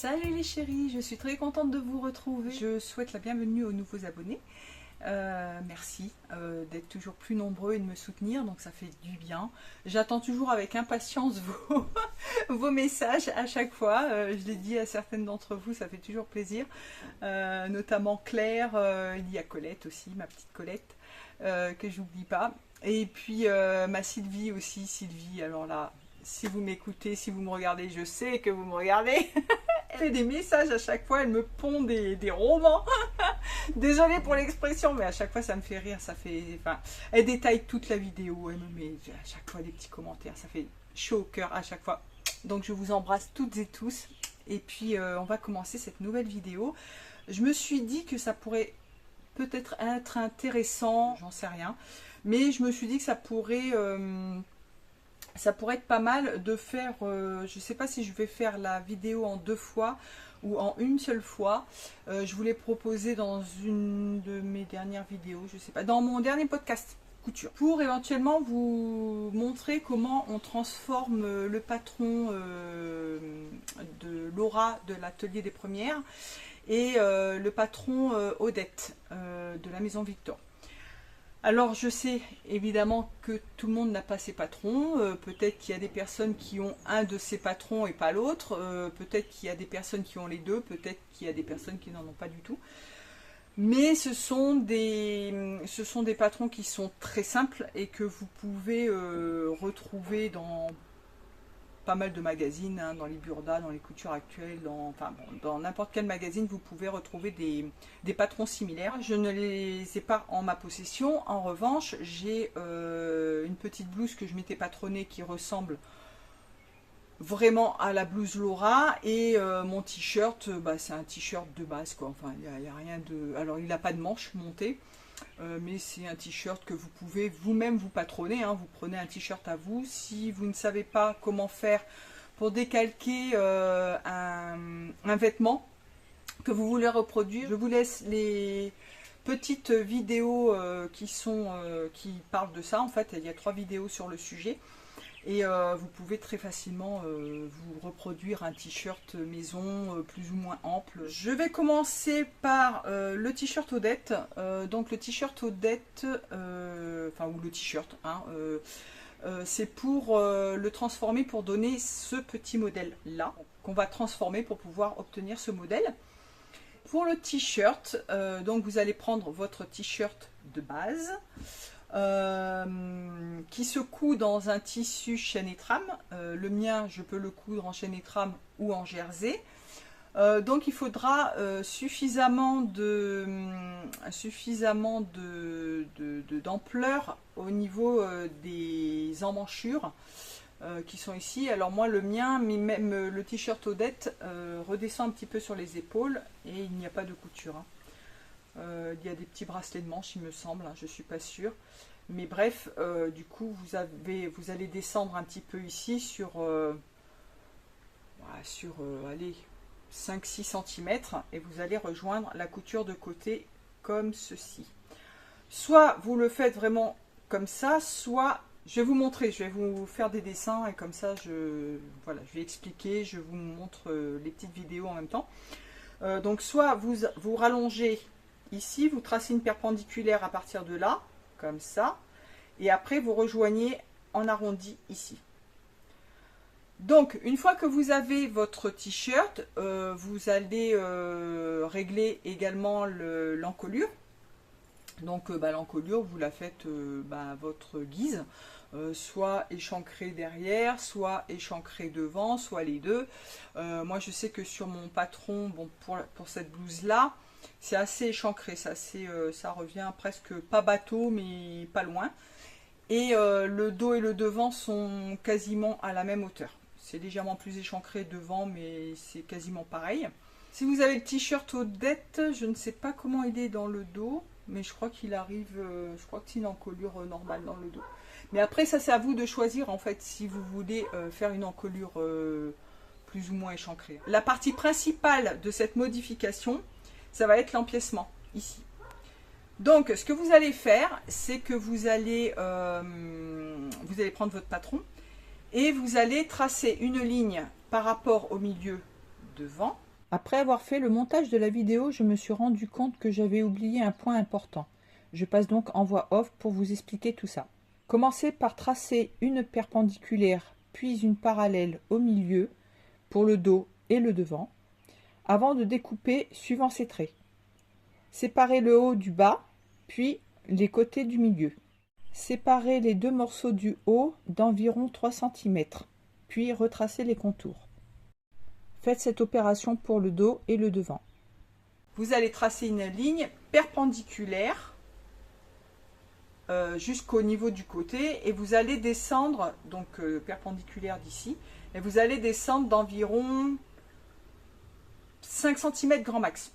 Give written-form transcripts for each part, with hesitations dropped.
Salut les chéris, je suis très contente de vous retrouver. Je souhaite la bienvenue aux nouveaux abonnés. Merci d'être toujours plus nombreux et de me soutenir, donc ça fait du bien. J'attends toujours avec impatience vos messages à chaque fois. Je l'ai dit à certaines d'entre vous, ça fait toujours plaisir. Notamment Claire, il y a Colette aussi, ma petite Colette, que j'oublie pas. Et puis ma Sylvie aussi, Sylvie, alors là, si vous m'écoutez, si vous me regardez, je sais que vous me regardez. Elle fait des messages à chaque fois, elle me pond des romans. Désolée pour l'expression, mais à chaque fois ça me fait rire, ça fait. Enfin, elle détaille toute la vidéo, elle me met à chaque fois des petits commentaires, ça fait chaud au cœur à chaque fois. Donc je vous embrasse toutes et tous. Et puis on va commencer cette nouvelle vidéo. Je me suis dit que ça pourrait peut-être être intéressant, j'en sais rien, mais je me suis dit que ça pourrait être pas mal de faire, je sais pas si je vais faire la vidéo en 2 fois ou en une seule fois. Je vous l'ai proposé dans une de mes dernières vidéos, je sais pas, dans mon dernier podcast couture, pour éventuellement vous montrer comment on transforme le patron de Laura de l'atelier des premières et le patron Odette de la maison Victor. Alors je sais évidemment que tout le monde n'a pas ses patrons, peut-être qu'il y a des personnes qui ont un de ces patrons et pas l'autre, peut-être qu'il y a des personnes qui ont les deux, peut-être qu'il y a des personnes qui n'en ont pas du tout. Mais ce sont des patrons qui sont très simples et que vous pouvez retrouver dans pas mal de magazines, hein, dans les Burda, dans les coutures actuelles, dans n'importe quel magazine, vous pouvez retrouver des patrons similaires. Je ne les ai pas en ma possession. En revanche, j'ai une petite blouse que je m'étais patronnée qui ressemble vraiment à la blouse Laura, et mon t-shirt, c'est un t-shirt de base, quoi. Enfin, il n'y a rien de... Alors, il n'a pas de manche montée. Mais c'est un t-shirt que vous pouvez vous-même vous patronner, hein. Vous prenez un t-shirt à vous. Si vous ne savez pas comment faire pour décalquer un vêtement que vous voulez reproduire, je vous laisse les petites vidéos qui parlent de ça. En fait, il y a 3 vidéos sur le sujet. Et vous pouvez très facilement vous reproduire un t-shirt maison plus ou moins ample. Je vais commencer par le t-shirt Odette. Donc le t-shirt Odette, ou le t-shirt, hein, c'est pour le transformer, pour donner ce petit modèle-là, qu'on va transformer pour pouvoir obtenir ce modèle. Pour le t-shirt, donc vous allez prendre votre t-shirt de base, qui se coud dans un tissu chaîne et trame. Le mien, je peux le coudre en chaîne et trame ou en jersey. Donc il faudra suffisamment d'ampleur au niveau des emmanchures qui sont ici. Alors moi, le mien, mais même le t-shirt Odette, redescend un petit peu sur les épaules et il n'y a pas de couture, hein. Il y a des petits bracelets de manche, il me semble, hein, je ne suis pas sûre. Mais bref, du coup, vous allez descendre un petit peu ici sur, allez, 5-6 cm, et vous allez rejoindre la couture de côté comme ceci. Soit vous le faites vraiment comme ça, soit je vais vous montrer, je vais vous faire des dessins, et comme ça, je vais expliquer, je vous montre les petites vidéos en même temps. Donc soit vous rallongez ici, vous tracez une perpendiculaire à partir de là, comme ça, et après vous rejoignez en arrondi ici. Donc une fois que vous avez votre t-shirt, vous allez régler également l'encolure. Donc l'encolure, vous la faites à votre guise, soit échancrée derrière, soit échancrée devant, soit les deux. Moi je sais que sur mon patron, bon, pour cette blouse là, c'est assez échancré, ça revient presque pas bateau, mais pas loin. Et le dos et le devant sont quasiment à la même hauteur. C'est légèrement plus échancré devant, mais c'est quasiment pareil. Si vous avez le t-shirt Odette, je ne sais pas comment il est dans le dos, mais je crois qu'il arrive, je crois que c'est une encolure normale dans le dos. Mais après, ça c'est à vous de choisir, en fait, si vous voulez faire une encolure plus ou moins échancrée. La partie principale de cette modification, ça va être l'empiècement, ici. Donc, ce que vous allez faire, c'est que vous allez prendre votre patron et vous allez tracer une ligne par rapport au milieu devant, Après avoir fait le montage de la vidéo, je me suis rendu compte que j'avais oublié un point important. Je passe donc en voix off pour vous expliquer tout ça. Commencez par tracer une perpendiculaire, puis une parallèle au milieu pour le dos et le devant, avant de découper suivant ces traits. Séparez le haut du bas, puis les côtés du milieu. Séparez les deux morceaux du haut d'environ 3 cm, puis retracez les contours. Faites cette opération pour le dos et le devant. Vous allez tracer une ligne perpendiculaire jusqu'au niveau du côté et vous allez descendre, donc perpendiculaire d'ici, et vous allez descendre d'environ 5 cm grand max.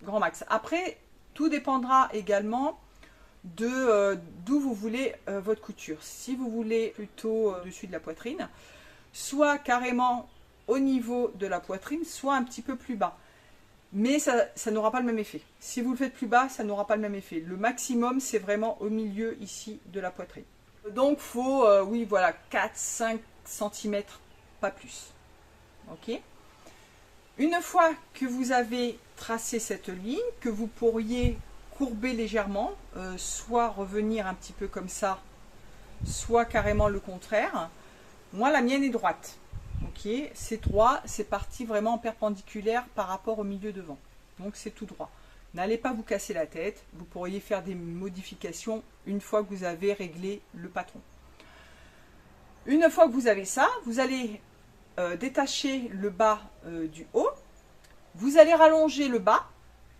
Grand max. Après, tout dépendra également d'où vous voulez votre couture. Si vous voulez plutôt au-dessus de la poitrine, soit carrément au niveau de la poitrine, soit un petit peu plus bas. Mais ça n'aura pas le même effet. Si vous le faites plus bas, ça n'aura pas le même effet. Le maximum, c'est vraiment au milieu ici de la poitrine. Donc, il faut, oui, voilà, 4-5 cm, pas plus. Ok ? Une fois que vous avez tracé cette ligne, que vous pourriez courber légèrement, soit revenir un petit peu comme ça, soit carrément le contraire. Moi, la mienne est droite. Ok, c'est droit, c'est parti vraiment en perpendiculaire par rapport au milieu devant. Donc c'est tout droit. N'allez pas vous casser la tête, vous pourriez faire des modifications une fois que vous avez réglé le patron. Une fois que vous avez ça, vous allez détacher le bas du haut. Vous allez rallonger le bas,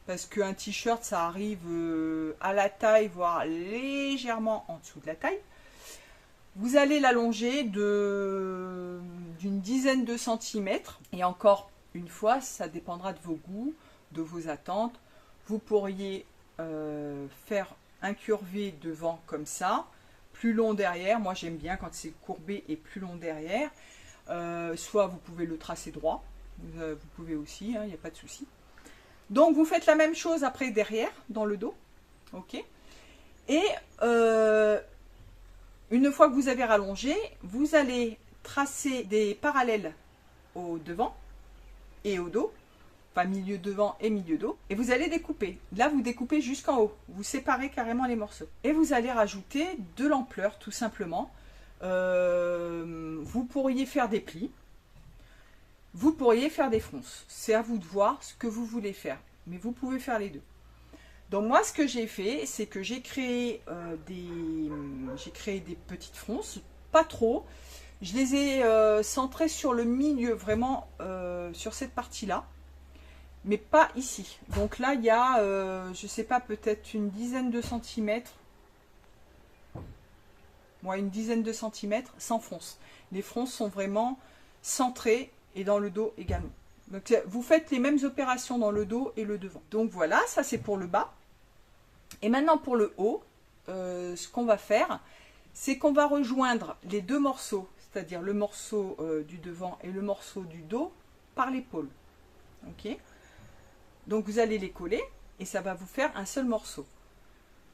parce qu'un t-shirt ça arrive à la taille, voire légèrement en dessous de la taille. Vous allez l'allonger d'une dizaine de centimètres. Et encore une fois, ça dépendra de vos goûts, de vos attentes. Vous pourriez faire incurver devant comme ça, plus long derrière. Moi, j'aime bien quand c'est courbé et plus long derrière. Soit vous pouvez le tracer droit. Vous pouvez aussi, il n'y a pas de souci. Donc, vous faites la même chose après derrière, dans le dos. Ok. Et une fois que vous avez rallongé, vous allez tracer des parallèles au devant et au dos, enfin milieu devant et milieu dos, et vous allez découper. Là, vous découpez jusqu'en haut, vous séparez carrément les morceaux. Et vous allez rajouter de l'ampleur, tout simplement. Vous pourriez faire des plis, vous pourriez faire des fronces. C'est à vous de voir ce que vous voulez faire, mais vous pouvez faire les deux. Donc moi, ce que j'ai fait, c'est que j'ai créé des petites fronces, pas trop. Je les ai centrées sur le milieu, vraiment sur cette partie-là, mais pas ici. Donc là, il y a, je ne sais pas, peut-être une dizaine de centimètres. Ouais, une dizaine de centimètres sans fronce. Les fronces sont vraiment centrées et dans le dos également. Donc vous faites les mêmes opérations dans le dos et le devant. Donc voilà, ça c'est pour le bas. Et maintenant pour le haut, ce qu'on va faire, c'est qu'on va rejoindre les deux morceaux, c'est-à-dire le morceau du devant et le morceau du dos, par l'épaule. Ok ? Donc vous allez les coller et ça va vous faire un seul morceau.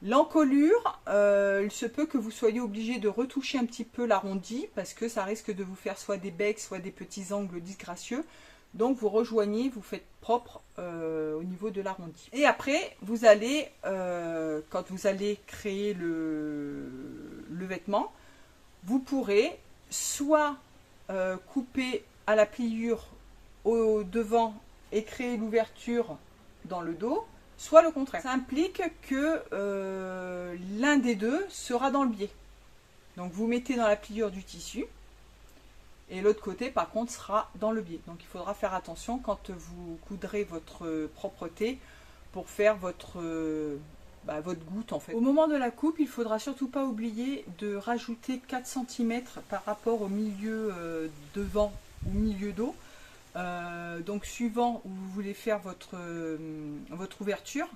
L'encolure, il se peut que vous soyez obligé de retoucher un petit peu l'arrondi parce que ça risque de vous faire soit des becs, soit des petits angles disgracieux. Donc vous rejoignez, vous faites propre au niveau de l'arrondi. Et après, vous allez, quand vous allez créer le vêtement, vous pourrez soit couper à la pliure au devant et créer l'ouverture dans le dos, soit le contraire. Ça implique que l'un des deux sera dans le biais. Donc vous mettez dans la pliure du tissu, et l'autre côté, par contre, sera dans le biais. Donc il faudra faire attention quand vous coudrez votre propreté pour faire votre goutte en fait. Au moment de la coupe, il ne faudra surtout pas oublier de rajouter 4 cm par rapport au milieu devant ou milieu dos. Donc suivant où vous voulez faire votre ouverture,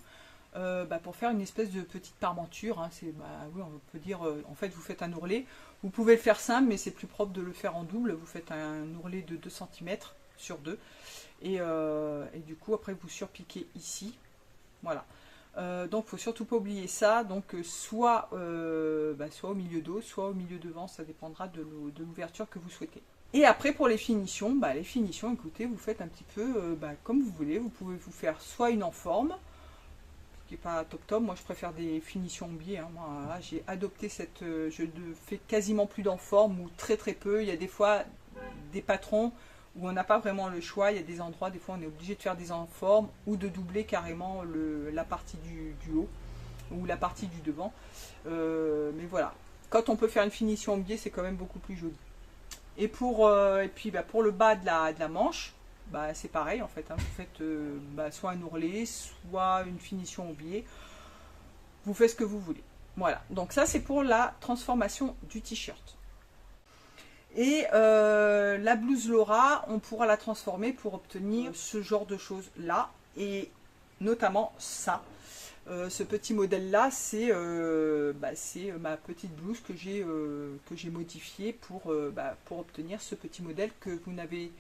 pour faire une espèce de petite parmenture, hein, oui, on peut dire, en fait vous faites un ourlet. Vous pouvez le faire simple, mais c'est plus propre de le faire en double. Vous faites un ourlet de 2 cm sur 2. Et du coup, après, vous surpiquez ici. Voilà. Donc, il ne faut surtout pas oublier ça. Donc, soit au milieu dos, soit au milieu devant. Ça dépendra de l'ouverture que vous souhaitez. Et après pour les finitions, écoutez, vous faites un petit peu comme vous voulez. Vous pouvez vous faire soit une en forme, ce qui n'est pas top top. Moi je préfère des finitions en biais. Hein. Moi là, j'ai adopté cette... je ne fais quasiment plus d'en forme ou très très peu. Il y a des fois des patrons où on n'a pas vraiment le choix. Il y a des endroits, des fois on est obligé de faire des en forme ou de doubler carrément la partie du haut ou la partie du devant. Mais voilà. Quand on peut faire une finition en biais, c'est quand même beaucoup plus joli. Et puis pour le bas de la manche, c'est pareil en fait. Hein. Vous faites soit un ourlet, soit une finition au biais. Vous faites ce que vous voulez. Voilà. Donc ça c'est pour la transformation du t-shirt. Et la blouse Laura, on pourra la transformer pour obtenir ce genre de choses là. Et notamment ça. Ce petit modèle là, c'est ma petite blouse que j'ai modifiée pour obtenir ce petit modèle que vous n'avez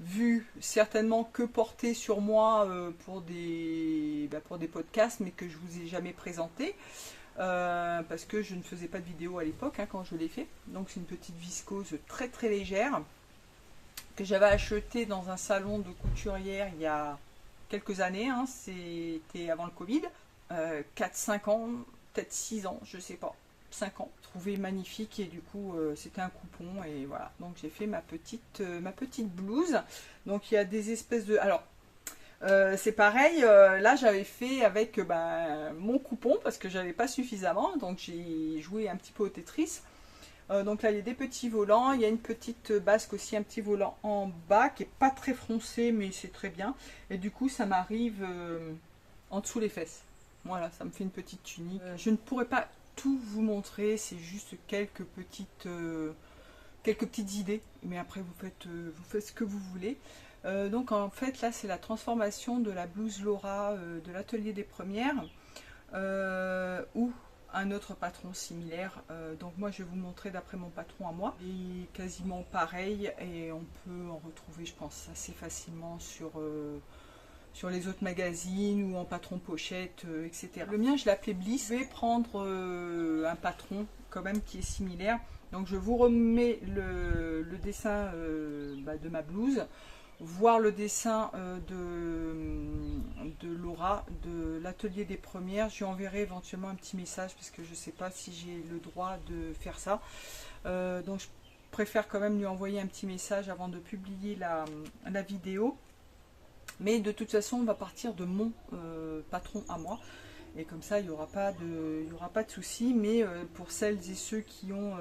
vu certainement que porter sur moi pour des podcasts, mais que je vous ai jamais présenté parce que je ne faisais pas de vidéo à l'époque quand je l'ai fait. Donc c'est une petite viscose très très légère que j'avais achetée dans un salon de couturière il y a quelques années, hein, c'était avant le Covid, 4-5 ans, peut-être 6 ans, je sais pas, 5 ans. Trouvé magnifique et du coup c'était un coupon et voilà. Donc j'ai fait ma petite blouse. Donc il y a des espèces de... Alors c'est pareil, là j'avais fait avec mon coupon parce que j'avais pas suffisamment, donc j'ai joué un petit peu au Tetris. Donc là il y a des petits volants, il y a une petite basque aussi, un petit volant en bas qui est pas très froncé mais c'est très bien. Et du coup ça m'arrive en dessous les fesses. Voilà, ça me fait une petite tunique. Je ne pourrais pas tout vous montrer, c'est juste quelques petites idées. Mais après vous faites ce que vous voulez. Donc en fait là c'est la transformation de la blouse Laura de l'atelier des premières ou un autre patron similaire. Donc moi je vais vous montrer d'après mon patron à moi. Il est quasiment pareil et on peut en retrouver je pense assez facilement sur les autres magazines ou en patron pochette, etc. Le mien je l'ai appelé Bliss. Je vais prendre un patron quand même qui est similaire. Donc je vous remets le dessin de ma blouse, voir le dessin de Laura de l'atelier des premières. Je lui enverrai éventuellement un petit message parce que je ne sais pas si j'ai le droit de faire ça. Donc je préfère quand même lui envoyer un petit message avant de publier la vidéo. Mais de toute façon on va partir de mon patron à moi. Et comme ça il n'y aura pas de souci. Mais pour celles et ceux qui ont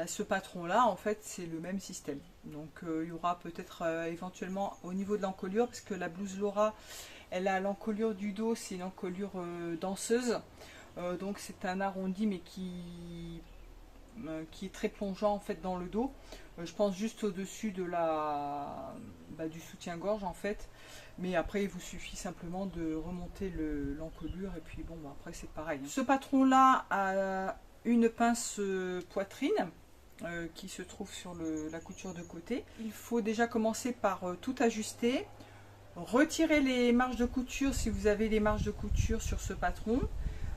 ce patron là, en fait c'est le même système. Donc il y aura peut-être éventuellement au niveau de l'encolure, parce que la blouse Laura elle a l'encolure du dos, c'est une encolure danseuse, donc c'est un arrondi mais qui est très plongeant en fait dans le dos. Je pense juste au dessus de du soutien-gorge en fait, mais après il vous suffit simplement de remonter l'encolure et puis bon après c'est pareil. Ce patron là a une pince poitrine qui se trouve sur la couture de côté. Il faut déjà commencer par tout ajuster, retirer les marges de couture si vous avez les marges de couture sur ce patron,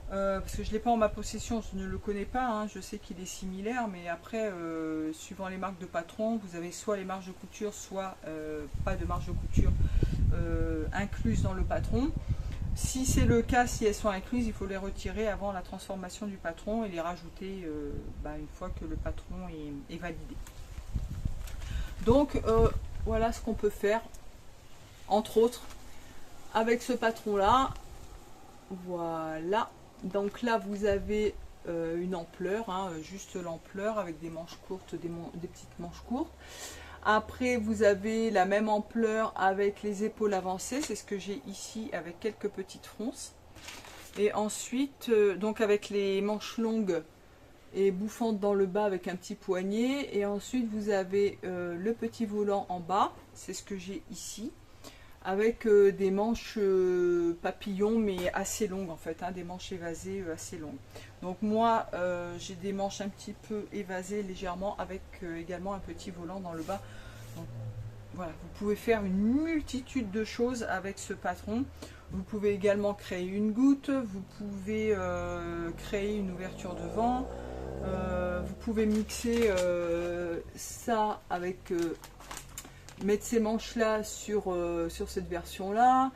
parce que je ne l'ai pas en ma possession, je ne le connais pas, hein. Je sais qu'il est similaire, mais après suivant les marques de patron, vous avez soit les marges de couture, soit pas de marge de couture incluses dans le patron. Si c'est le cas, si elles sont incluses, il faut les retirer avant la transformation du patron et les rajouter une fois que le patron est validé. Donc voilà ce qu'on peut faire, entre autres, avec ce patron là. Voilà, donc là vous avez une ampleur, hein, juste l'ampleur avec des manches courtes, des petites manches courtes. Après vous avez la même ampleur avec les épaules avancées, c'est ce que j'ai ici avec quelques petites fronces. Et ensuite donc avec les manches longues et bouffantes dans le bas avec un petit poignet. Et ensuite vous avez le petit volant en bas, c'est ce que j'ai ici, avec des manches papillons mais assez longues en fait, hein, des manches évasées assez longues. Donc moi j'ai des manches un petit peu évasées légèrement avec également un petit volant dans le bas. Donc, voilà, vous pouvez faire une multitude de choses avec ce patron. Vous pouvez également créer une goutte, vous pouvez créer une ouverture devant, Vous pouvez mixer ça avec mettre ces manches là sur cette version là,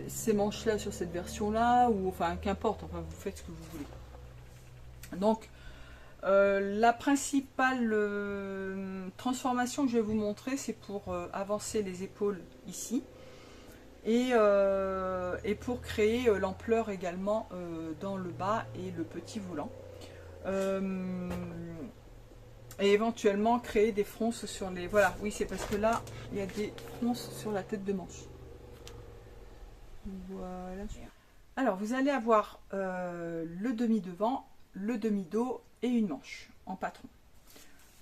ces manches là sur cette version là, ou enfin qu'importe, enfin vous faites ce que vous voulez. Donc la principale transformation que je vais vous montrer, c'est pour avancer les épaules ici et pour créer l'ampleur également dans le bas et le petit volant. Et éventuellement créer des fronces sur les... Voilà, oui, c'est parce que là, il y a des fronces sur la tête de manche. Voilà. Alors, vous allez avoir le demi-devant, le demi-dos et une manche en patron.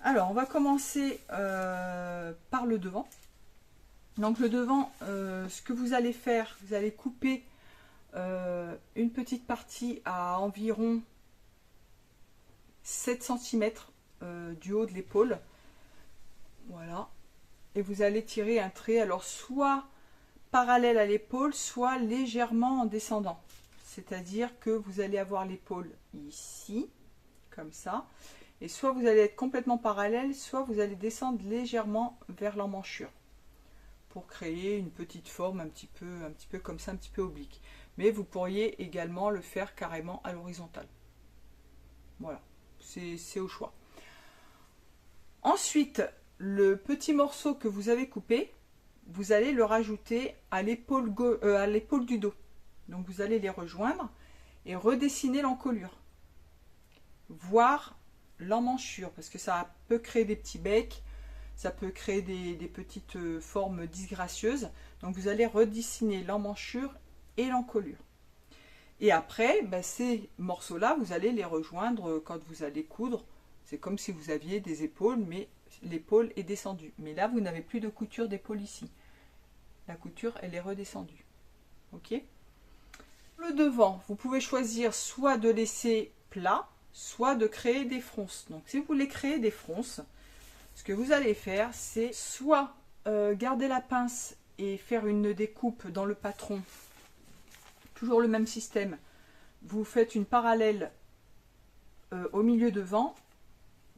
Alors, on va commencer par le devant. Donc, le devant, ce que vous allez faire, vous allez couper une petite partie à environ 7 cm du haut de l'épaule. Voilà. Et vous allez tirer un trait, alors soit parallèle à l'épaule, soit légèrement en descendant. C'est-à-dire que vous allez avoir l'épaule ici, comme ça. Et soit vous allez être complètement parallèle, soit vous allez descendre légèrement vers l'emmanchure. Pour créer une petite forme un petit peu comme ça, un petit peu oblique. Mais vous pourriez également le faire carrément à l'horizontale. Voilà, c'est au choix. Ensuite, le petit morceau que vous avez coupé, vous allez le rajouter à l'épaule du dos. Donc vous allez les rejoindre et redessiner l'encolure, voire l'emmanchure, parce que ça peut créer des petits becs, ça peut créer des petites formes disgracieuses. Donc vous allez redessiner l'emmanchure et l'encolure. Et après, ces morceaux-là, vous allez les rejoindre quand vous allez coudre. C'est comme si vous aviez des épaules, mais l'épaule est descendue. Mais là, vous n'avez plus de couture d'épaule ici. La couture, elle est redescendue. Ok ? Le devant, vous pouvez choisir soit de laisser plat, soit de créer des fronces. Donc, si vous voulez créer des fronces, ce que vous allez faire, c'est soit garder la pince et faire une découpe dans le patron. Toujours le même système. Vous faites une parallèle au milieu devant,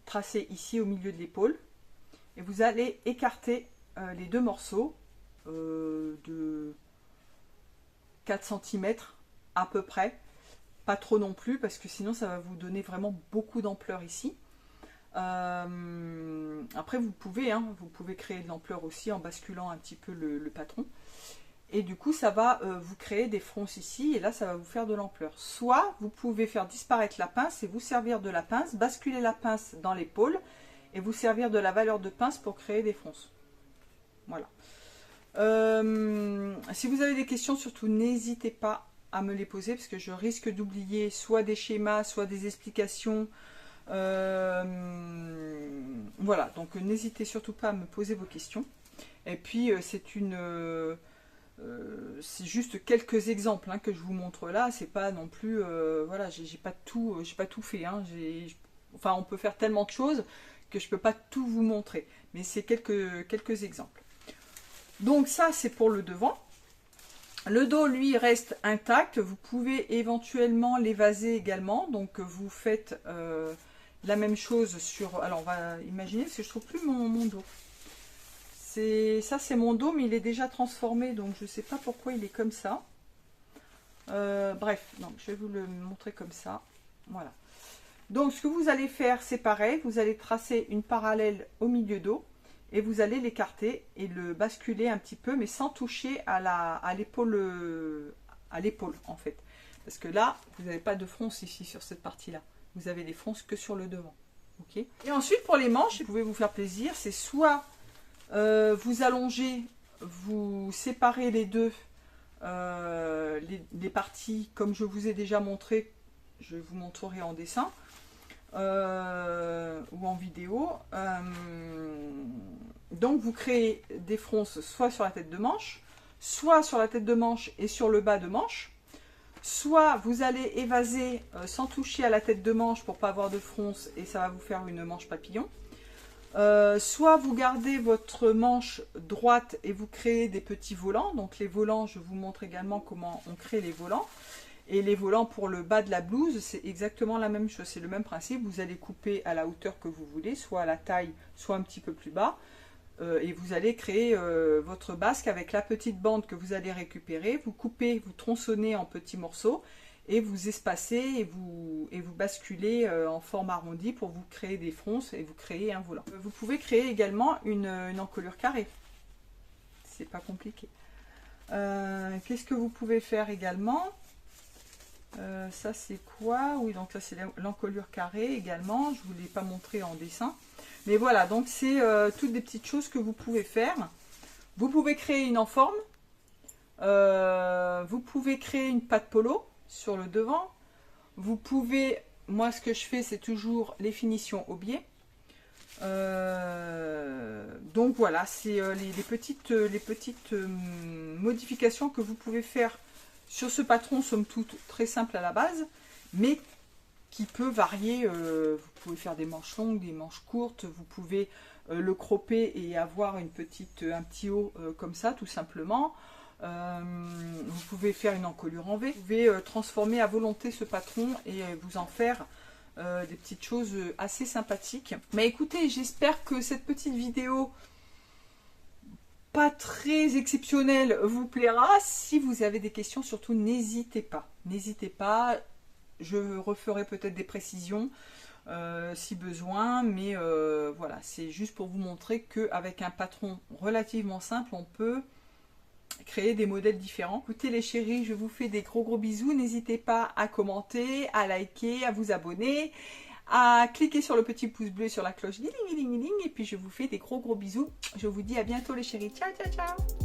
tracé ici au milieu de l'épaule, et vous allez écarter les deux morceaux de 4 cm à peu près, pas trop non plus parce que sinon ça va vous donner vraiment beaucoup d'ampleur ici. Après vous pouvez créer de l'ampleur aussi en basculant un petit peu le patron, et du coup ça va vous créer des fronces ici, et là ça va vous faire de l'ampleur. Soit vous pouvez faire disparaître la pince et vous servir de la pince, basculer la pince dans l'épaule et vous servir de la valeur de pince pour créer des fronces. Voilà. Si vous avez des questions, surtout n'hésitez pas à me les poser, parce que je risque d'oublier soit des schémas, soit des explications. Voilà, donc n'hésitez surtout pas à me poser vos questions. Et puis c'est juste quelques exemples que je vous montre là. C'est pas non plus, voilà, j'ai pas tout fait. Enfin, on peut faire tellement de choses que je peux pas tout vous montrer, mais c'est quelques exemples. Donc ça, c'est pour le devant. Le dos, lui, reste intact. Vous pouvez éventuellement l'évaser également. Donc vous faites la même chose sur... Alors on va imaginer, parce que je trouve plus mon dos. Ça c'est mon dos, mais il est déjà transformé, donc je sais pas pourquoi il est comme ça. Bref, donc je vais vous le montrer comme ça. Voilà. Donc ce que vous allez faire, c'est pareil. Vous allez tracer une parallèle au milieu dos et vous allez l'écarter et le basculer un petit peu, mais sans toucher à l'épaule en fait. Parce que là, vous n'avez pas de fronce ici sur cette partie-là. Vous avez des fronces que sur le devant. Ok. Et ensuite, pour les manches, vous pouvez vous faire plaisir. C'est soit vous allongez, vous séparez les deux, les parties comme je vous ai déjà montré. Je vous montrerai en dessin ou en vidéo. Donc vous créez des fronces soit sur la tête de manche, soit sur la tête de manche et sur le bas de manche. Soit vous allez évaser sans toucher à la tête de manche pour pas avoir de fronce, et ça va vous faire une manche papillon. Soit vous gardez votre manche droite et vous créez des petits volants. Donc les volants, je vous montre également comment on crée les volants. Et les volants pour le bas de la blouse, c'est exactement la même chose, c'est le même principe. Vous allez couper à la hauteur que vous voulez, soit à la taille, soit un petit peu plus bas. Et vous allez créer votre basque avec la petite bande que vous allez récupérer. Vous coupez, vous tronçonnez en petits morceaux et vous espacez et vous basculez en forme arrondie pour vous créer des fronces et vous créez un volant. Vous pouvez créer également une encolure carrée. C'est pas compliqué. Qu'est-ce que vous pouvez faire également? Ça c'est quoi? Oui, donc là c'est l'encolure carrée également. Je ne vous l'ai pas montré en dessin. Mais voilà, donc c'est toutes des petites choses que vous pouvez faire. Vous pouvez créer une en forme. Vous pouvez créer une patte polo sur le devant. Vous pouvez, moi ce que je fais c'est toujours les finitions au biais. Donc voilà, c'est les petites modifications que vous pouvez faire sur ce patron, somme toute très simple à la base, mais qui peut varier. Vous pouvez faire des manches longues, des manches courtes, vous pouvez le cropper et avoir un petit haut comme ça tout simplement. Vous pouvez faire une encolure en V, vous pouvez transformer à volonté ce patron et vous en faire des petites choses assez sympathiques. Mais écoutez, j'espère que cette petite vidéo pas très exceptionnelle vous plaira. Si vous avez des questions, surtout n'hésitez pas. N'hésitez pas, je referai peut-être des précisions si besoin, mais voilà, c'est juste pour vous montrer qu'avec un patron relativement simple, on peut créer des modèles différents. Écoutez les chéris, je vous fais des gros bisous. N'hésitez pas à commenter, à liker, à vous abonner, à cliquer sur le petit pouce bleu, sur la cloche, et puis je vous fais des gros bisous. Je vous dis à bientôt les chéris. Ciao, ciao, ciao.